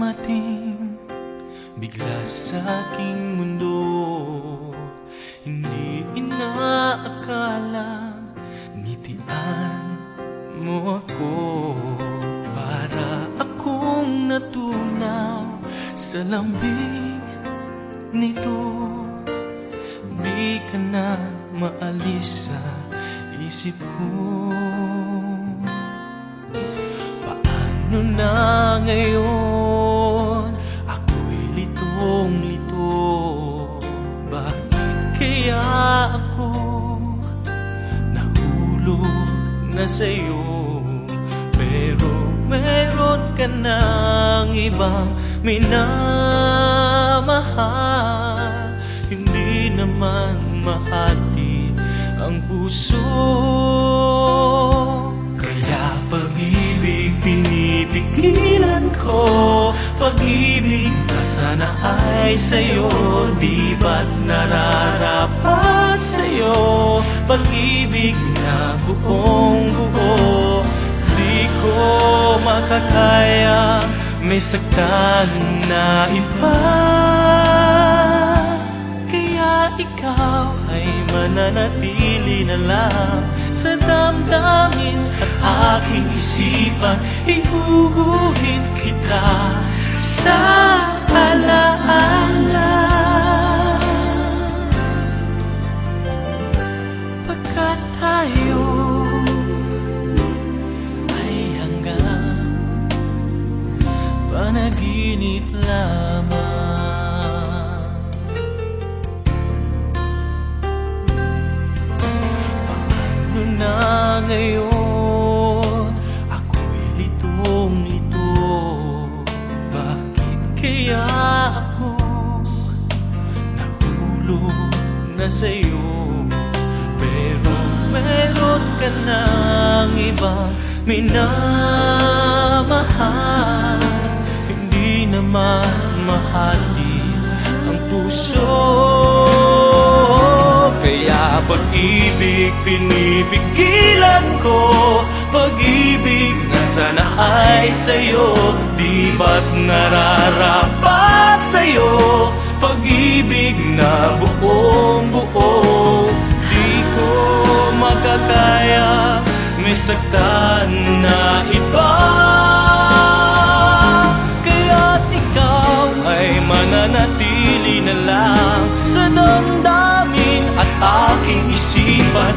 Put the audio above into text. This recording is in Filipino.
dumating bigla sa aking mundo. Hindi inaakalang ngitian mo ako. Para akong natunaw sa lambing nito. Di ka na maalis sa isip ko. Paano na ngayon? Ako'y litong-lito. Bakit kaya ako nahulog na sa'yo? Pero meron ka ng ibang minamahal. Hindi naman mahati ang puso. Kaya pag-ibig pinipigilan ko. Pag-ibig na sana ay sa'yo. Di ba't nararapat sa'yo? Pag-ibig na buong buo. Di ko makakaya may saktan na iba. Kaya ikaw ay mananatili na lang sa damdamin at aking isipan. Ihuhuhit kita sa alaala. Pagkat tayo ay hanggang panaginip lamang. Paano na ngayon? Ako'y litong-lito. Bakit kaya ako nahulog na sa'yo? Pero meron ka ng ibang minamahal. Hindi naman mahati ang puso. Kaya pag-ibig pinipigilan ko. Pag-ibig na sana ay sa'yo. Di ba't nararapat sa'yo? Pag-ibig na buong buo. Di ko makakaya may saktan na iba. Kaya't ikaw ay mananatili na lang sa damdamin at aking isipan.